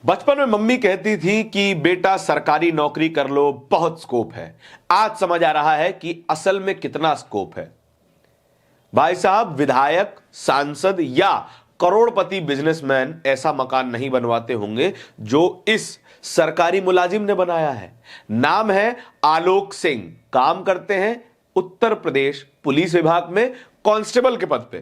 बचपन में मम्मी कहती थी कि बेटा सरकारी नौकरी कर लो, बहुत स्कोप है। आज समझ आ रहा है कि असल में कितना स्कोप है। भाई साहब, विधायक, सांसद या करोड़पति बिजनेसमैन ऐसा मकान नहीं बनवाते होंगे जो इस सरकारी मुलाजिम ने बनाया है। नाम है आलोक सिंह, काम करते हैं उत्तर प्रदेश पुलिस विभाग में कांस्टेबल के पद पे।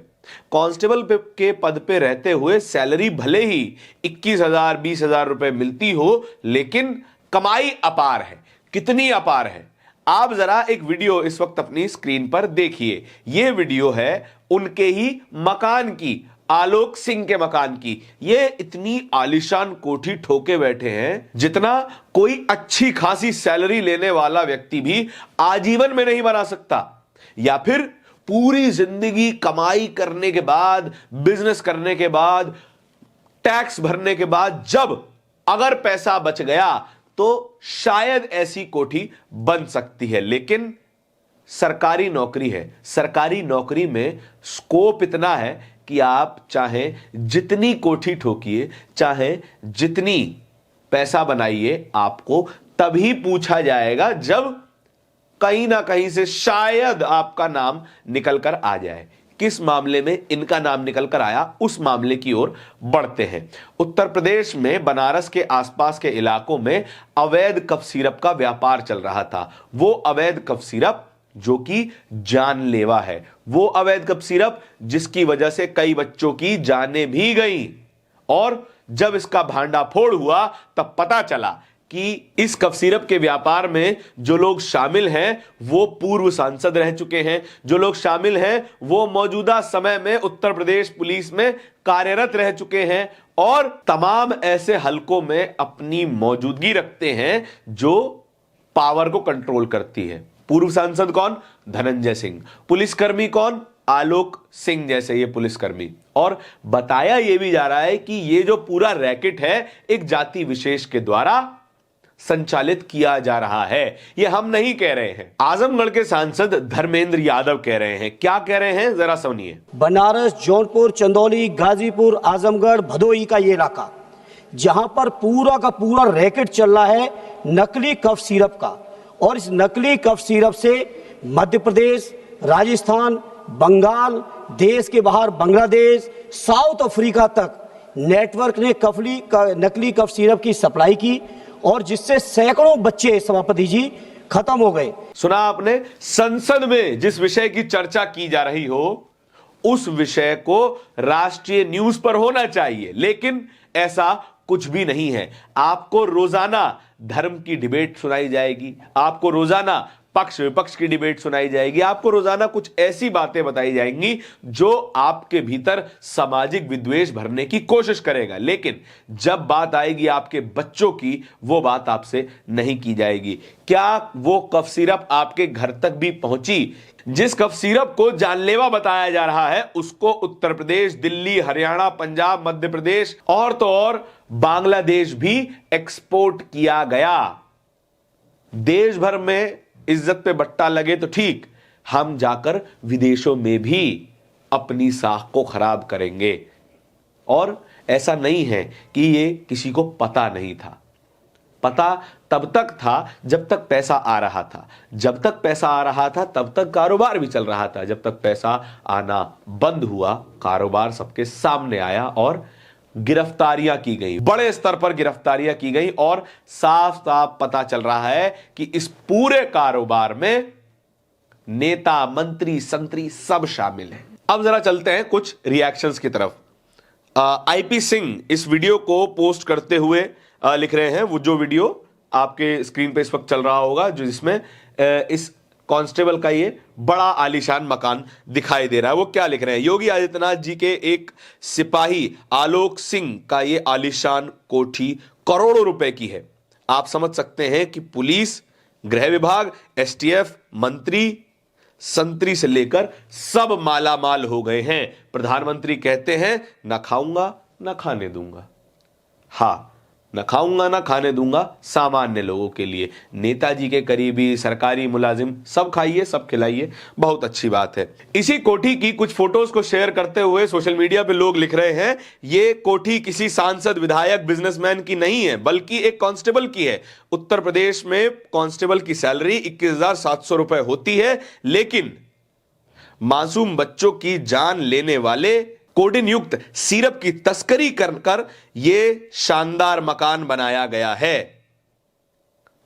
कांस्टेबल के पद पे रहते हुए सैलरी भले ही 21,000 20,000 रुपए मिलती हो, लेकिन कमाई अपार है। कितनी अपार है, आप जरा एक वीडियो इस वक्त अपनी स्क्रीन पर देखिए। यह वीडियो है उनके ही मकान की, आलोक सिंह के मकान की। ये इतनी आलीशान कोठी ठोके बैठे हैं जितना कोई अच्छी खासी सैलरी लेने वाला व्यक्ति भी आजीवन में नहीं बना सकता। या फिर पूरी जिंदगी कमाई करने के बाद, बिजनेस करने के बाद, टैक्स भरने के बाद जब अगर पैसा बच गया तो शायद ऐसी कोठी बन सकती है। लेकिन सरकारी नौकरी है, सरकारी नौकरी में स्कोप इतना है कि आप चाहे जितनी कोठी ठोकिए, चाहे जितनी पैसा बनाइए, आपको तभी पूछा जाएगा जब कहीं ना कहीं से शायद आपका नाम निकल कर आ जाए। किस मामले में इनका नाम निकल कर आया, उस मामले की ओर बढ़ते हैं। उत्तर प्रदेश में बनारस के आसपास के इलाकों में अवैध कफ सिरप का व्यापार चल रहा था। वो अवैध कफ सिरप जो कि जानलेवा है, वो अवैध कफ सिरप जिसकी वजह से कई बच्चों की जानें भी गईं। और जब इसका भांडाफोड़ हुआ तब पता चला कि इस कफ सिरप के व्यापार में जो लोग शामिल हैं वो पूर्व सांसद रह चुके हैं, जो लोग शामिल हैं वो मौजूदा समय में उत्तर प्रदेश पुलिस में कार्यरत रह चुके हैं और तमाम ऐसे हलकों में अपनी मौजूदगी रखते हैं जो पावर को कंट्रोल करती है। पूर्व सांसद कौन? धनंजय सिंह। पुलिसकर्मी कौन? आलोक सिंह जैसे ये पुलिसकर्मी। और बताया यह भी जा रहा है कि ये जो पूरा रैकेट है एक जाति विशेष के द्वारा संचालित किया जा रहा है। यह हम नहीं कह रहे हैं, आजमगढ़ के सांसद धर्मेंद्र यादव कह रहे हैं। क्या कह रहे हैं जरा सुनिए। बनारस, जौनपुर, चंदौली, गाजीपुर, आजमगढ़, भदोही का ये इलाका जहां पर पूरा का पूरा रैकेट चल रहा है नकली कफ सिरप का, और इस नकली कफ सिरप से मध्य प्रदेश, राजस्थान, बंगाल, देश के बाहर बांग्लादेश, साउथ अफ्रीका तक नेटवर्क ने नकली कफ सिरप की सप्लाई की और जिससे सैकड़ों बच्चे, सभापति जी, खत्म हो गए। सुना आपने? संसद में जिस विषय की चर्चा की जा रही हो उस विषय को राष्ट्रीय न्यूज पर होना चाहिए, लेकिन ऐसा कुछ भी नहीं है। आपको रोजाना धर्म की डिबेट सुनाई जाएगी, आपको रोजाना पक्ष विपक्ष की डिबेट सुनाई जाएगी, आपको रोजाना कुछ ऐसी बातें बताई जाएंगी जो आपके भीतर सामाजिक विद्वेष भरने की कोशिश करेगा। लेकिन जब बात आएगी आपके बच्चों की, वो बात आपसे नहीं की जाएगी। क्या वो कफ सिरप आपके घर तक भी पहुंची? जिस कफ सिरप को जानलेवा बताया जा रहा है उसको उत्तर प्रदेश, दिल्ली, हरियाणा, पंजाब, मध्य प्रदेश और तो और बांग्लादेश भी एक्सपोर्ट किया गया। देश भर में इज्जत पे बट्टा लगे तो ठीक, हम जाकर विदेशों में भी अपनी साख को खराब करेंगे। और ऐसा नहीं है कि ये किसी को पता नहीं था। पता तब तक था जब तक पैसा आ रहा था। जब तक पैसा आ रहा था तब तक कारोबार भी चल रहा था। जब तक पैसा आना बंद हुआ, कारोबार सबके सामने आया और गिरफ्तारियां की गई, बड़े स्तर पर गिरफ्तारियां की गई और साफ साफ पता चल रहा है कि इस पूरे कारोबार में नेता, मंत्री, संतरी सब शामिल हैं। अब जरा चलते हैं कुछ रिएक्शंस की तरफ। आईपी सिंह इस वीडियो को पोस्ट करते हुए लिख रहे हैं, वो जो वीडियो आपके स्क्रीन पे इस वक्त चल रहा होगा, जो जिसमें इस कांस्टेबल का ये बड़ा आलीशान मकान दिखाई दे रहा है। वो क्या लिख रहे हैं? योगी आदित्यनाथ जी के एक सिपाही आलोक सिंह का ये आलीशान कोठी करोड़ों रुपए की है। आप समझ सकते हैं कि पुलिस, गृह विभाग, एसटीएफ, मंत्री, संतरी से लेकर सब मालामाल हो गए हैं। प्रधानमंत्री कहते हैं ना खाऊंगा ना खाने दूंगा। हां, न खाऊंगा ना खाने दूंगा सामान्य लोगों के लिए। नेताजी के करीबी, सरकारी मुलाजिम सब खाइए, सब खिलाइए, बहुत अच्छी बात है। इसी कोठी की कुछ फोटोज को शेयर करते हुए सोशल मीडिया पे लोग लिख रहे हैं ये कोठी किसी सांसद, विधायक, बिजनेसमैन की नहीं है बल्कि एक कांस्टेबल की है। उत्तर प्रदेश में कांस्टेबल की सैलरी 21,700 रुपए होती है, लेकिन मासूम बच्चों की जान लेने वाले कोडिन युक्त सिरप की तस्करी कर यह शानदार मकान बनाया गया है।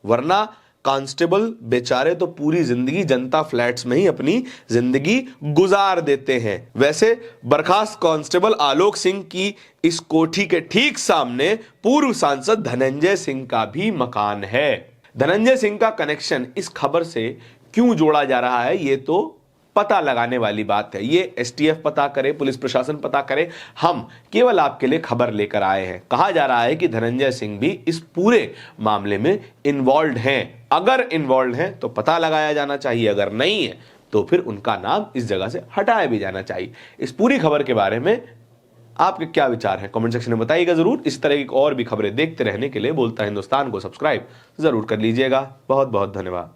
वरना कांस्टेबल बेचारे तो पूरी जिंदगी जनता फ्लैट्स में ही अपनी जिंदगी गुजार देते हैं। वैसे बर्खास्त कांस्टेबल आलोक सिंह की इस कोठी के ठीक सामने पूर्व सांसद धनंजय सिंह का भी मकान है। धनंजय सिंह का कनेक्शन इस खबर से क्यों जोड़ा जा रहा है, यह तो पता लगाने वाली बात है। ये एसटीएफ पता करे, पुलिस प्रशासन पता करे, हम केवल आपके लिए खबर लेकर आए हैं। कहा जा रहा है कि धनंजय सिंह भी इस पूरे मामले में इन्वॉल्व हैं। अगर इन्वॉल्व हैं तो पता लगाया जाना चाहिए, अगर नहीं है तो फिर उनका नाम इस जगह से हटाया भी जाना चाहिए। इस पूरी खबर के बारे में आपके क्या विचार हैं कमेंट सेक्शन में बताइएगा जरूर। इस तरह की और भी खबरें देखते रहने के लिए बोलता हिंदुस्तान को सब्सक्राइब जरूर कर लीजिएगा। बहुत बहुत धन्यवाद।